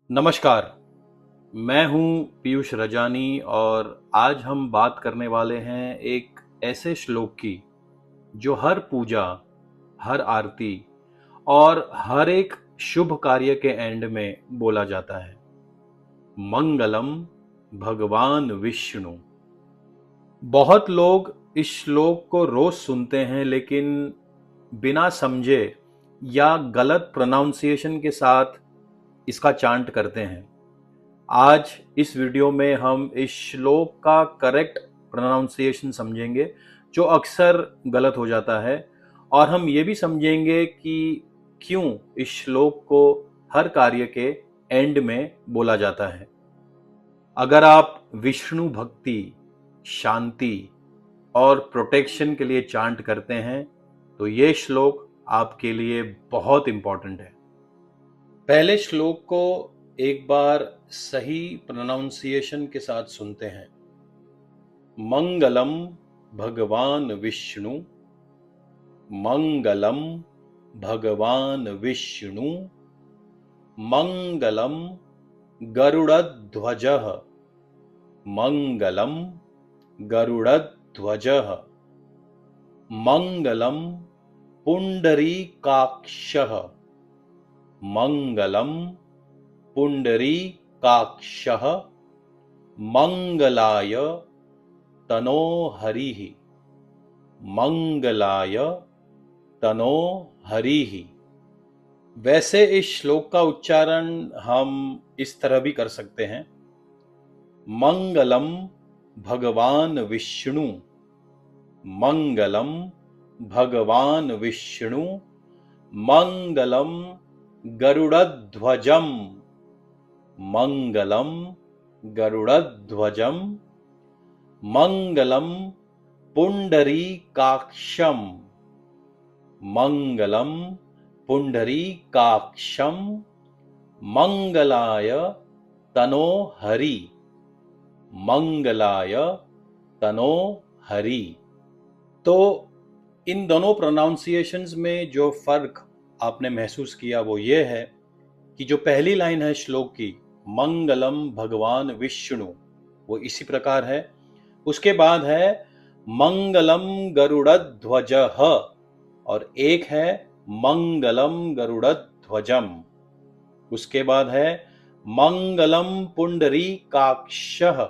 नमस्कार। मैं हूं पीयूष रजानी और आज हम बात करने वाले हैं एक ऐसे श्लोक की जो हर पूजा, हर आरती और हर एक शुभ कार्य के एंड में बोला जाता है। मंगलम भगवान विष्णु। बहुत लोग इस श्लोक को रोज सुनते हैं लेकिन बिना समझे या गलत प्रोनाउंसिएशन के साथ इसका चांट करते हैं। आज इस वीडियो में हम इस श्लोक का करेक्ट प्रोनाउंसिएशन समझेंगे जो अक्सर गलत हो जाता है, और हम ये भी समझेंगे कि क्यों इस श्लोक को हर कार्य के एंड में बोला जाता है। अगर आप विष्णु भक्ति, शांति और प्रोटेक्शन के लिए चांट करते हैं तो ये श्लोक आपके लिए बहुत इंपॉर्टेंट है। पहले श्लोक को एक बार सही प्रोनाउंसिएशन के साथ सुनते हैं। मंगलम भगवान विष्णु, मंगलम भगवान विष्णु, मंगलम गरुड़ध्वजः, मंगलम गरुड़ध्वजः, मंगलम पुंडरीकाक्षः, मंगलम पुंडरीकाक्षः, मंगलाय तनोहरिः, मंगलाय तनोहरिः। वैसे इस श्लोक का उच्चारण हम इस तरह भी कर सकते हैं। मंगलम भगवान विष्णु, मंगलम भगवान विष्णु, मंगलम गरुड़ध्वजम, मंगलम गरुड़ध्वजम, मंगलम पुंडरीकाक्षम, मंगलम पुंडरीकाक्षम, मंगलाय तनोहरि, मंगलाय तनोहरि। तो इन दोनों प्रोनाउंसिएशंस में जो फर्क आपने महसूस किया वो ये है कि जो पहली लाइन है श्लोक की, मंगलम भगवान विष्णु, वो इसी प्रकार है। उसके बाद है मंगलम गरुड़ध्वजः, और एक है मंगलम गरुड़ध्वजम। उसके बाद है मंगलम पुंडरीकाक्षः,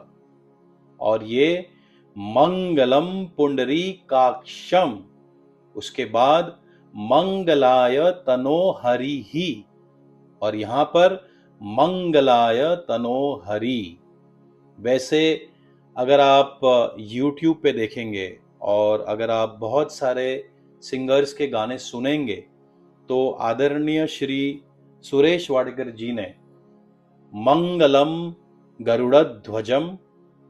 और ये मंगलम पुंडरीकाक्षम। उसके बाद मंगलाय तनोहरिः, और यहां पर मंगलाय तनोहरि। वैसे अगर आप YouTube पे देखेंगे और अगर आप बहुत सारे सिंगर्स के गाने सुनेंगे तो आदरणीय श्री सुरेश वाडकर जी ने मंगलम गरुड़ध्वजम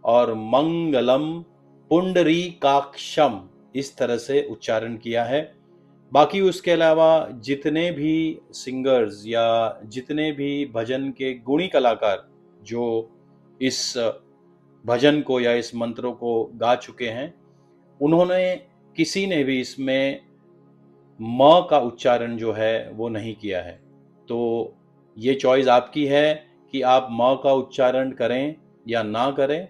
और मंगलम पुंडरीकाक्षम इस तरह से उच्चारण किया है। बाकी उसके अलावा जितने भी सिंगर्स या जितने भी भजन के गुणी कलाकार जो इस भजन को या इस मंत्रों को गा चुके हैं, उन्होंने किसी ने भी इसमें म का उच्चारण जो है वो नहीं किया है। तो ये चॉइस आपकी है कि आप म का उच्चारण करें या ना करें।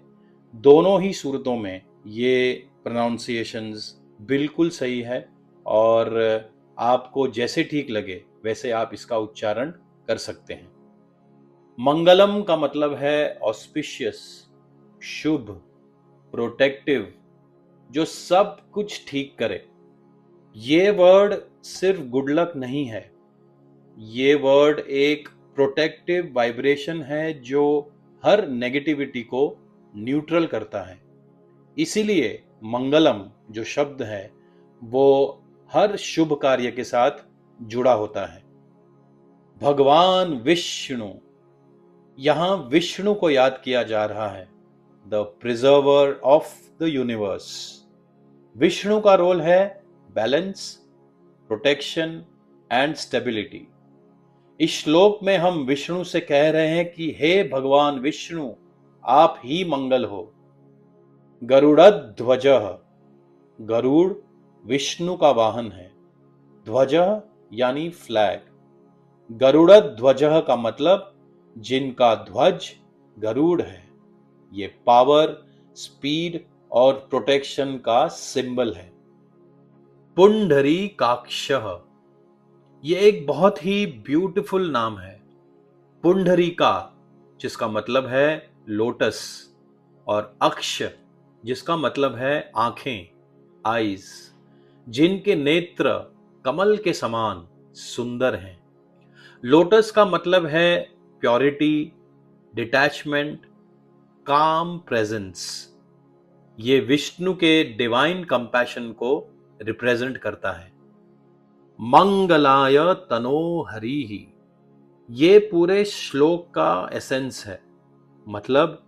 दोनों ही सूरतों में ये प्रोनाउंसिएशंस बिल्कुल सही है, और आपको जैसे ठीक लगे वैसे आप इसका उच्चारण कर सकते हैं। मंगलम का मतलब है ऑस्पिशियस, शुभ, प्रोटेक्टिव, जो सब कुछ ठीक करे। ये वर्ड सिर्फ गुड लक नहीं है, ये वर्ड एक प्रोटेक्टिव वाइब्रेशन है जो हर नेगेटिविटी को न्यूट्रल करता है। इसीलिए मंगलम जो शब्द है वो हर शुभ कार्य के साथ जुड़ा होता है। भगवान विष्णु, यहां विष्णु को याद किया जा रहा है, the preserver of the universe. Vishnu का रोल है बैलेंस, प्रोटेक्शन एंड स्टेबिलिटी। इस श्लोक में हम विष्णु से कह रहे हैं कि हे भगवान विष्णु, आप ही मंगल हो। गरुड़ध्वजः, गरुड़ विष्णु का वाहन है। ध्वज यानी फ्लैग। गरुड़ध्वजः का मतलब जिनका ध्वज गरुड़ है। ये पावर, स्पीड और प्रोटेक्शन का सिंबल है। पुंडरीकाक्षः, ये एक बहुत ही ब्यूटीफुल नाम है। पुंडरीका जिसका मतलब है लोटस, और अक्ष जिसका मतलब है आंखें, आईज, जिनके नेत्र कमल के समान सुंदर हैं। लोटस का मतलब है प्योरिटी, डिटैचमेंट, काम प्रेजेंस। ये विष्णु के डिवाइन कंपैशन को रिप्रेजेंट करता है। मंगलाय तनो हरिहि, ये पूरे श्लोक का एसेंस है। मतलब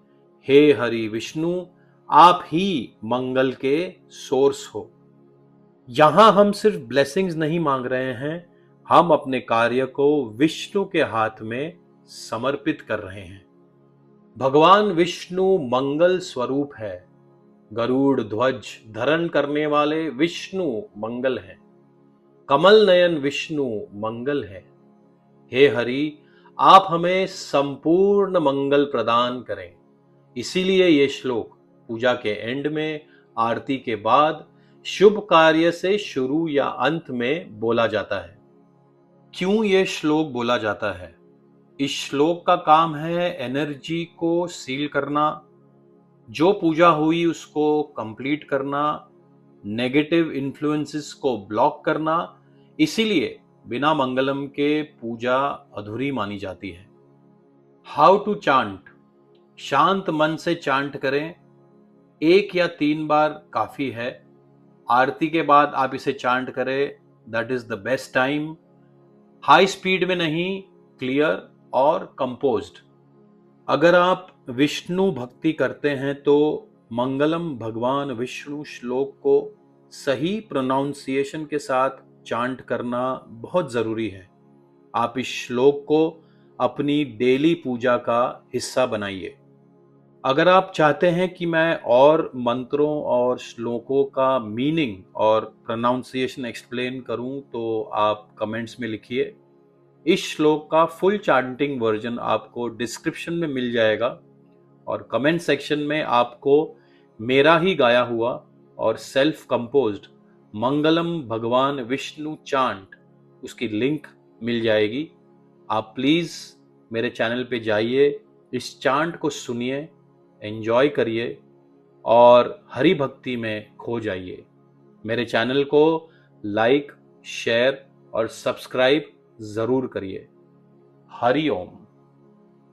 हे हरि विष्णु, आप ही मंगल के सोर्स हो। यहां हम सिर्फ ब्लेसिंग्स नहीं मांग रहे हैं, हम अपने कार्य को विष्णु के हाथ में समर्पित कर रहे हैं। भगवान विष्णु मंगल स्वरूप है। गरुड़ ध्वज धारण करने वाले विष्णु मंगल हैं। कमल नयन विष्णु मंगल है। हे हरि, आप हमें संपूर्ण मंगल प्रदान करें। इसीलिए ये श्लोक पूजा के एंड में, आरती के बाद, शुभ कार्य से शुरू या अंत में बोला जाता है। क्यों ये श्लोक बोला जाता है? इस श्लोक का काम है एनर्जी को सील करना, जो पूजा हुई उसको कंप्लीट करना, नेगेटिव इन्फ्लुएंसेस को ब्लॉक करना। इसीलिए बिना मंगलम के पूजा अधूरी मानी जाती है। How to chant? शांत मन से चांट करें। 1 या 3 बार काफी है। आरती के बाद आप इसे चांट करें, that is the best time. High speed में नहीं, क्लियर और कंपोज्ड। अगर आप विष्णु भक्ति करते हैं तो मंगलम भगवान विष्णु श्लोक को सही प्रोनाउंसिएशन के साथ चांट करना बहुत जरूरी है। आप इस श्लोक को अपनी डेली पूजा का हिस्सा बनाइए। अगर आप चाहते हैं कि मैं और मंत्रों और श्लोकों का मीनिंग और प्रोनाउंसिएशन एक्सप्लेन करूं तो आप कमेंट्स में लिखिए। इस श्लोक का फुल चांटिंग वर्जन आपको डिस्क्रिप्शन में मिल जाएगा, और कमेंट सेक्शन में आपको मेरा ही गाया हुआ और सेल्फ कंपोज्ड मंगलम भगवान विष्णु चांट, उसकी लिंक मिल जाएगी। आप प्लीज मेरे चैनल पे जाइए, इस चांट को सुनिए, एंजॉय करिए और हरि भक्ति में खो जाइए। मेरे चैनल को लाइक, शेयर और सब्सक्राइब जरूर करिए। हरि ओम।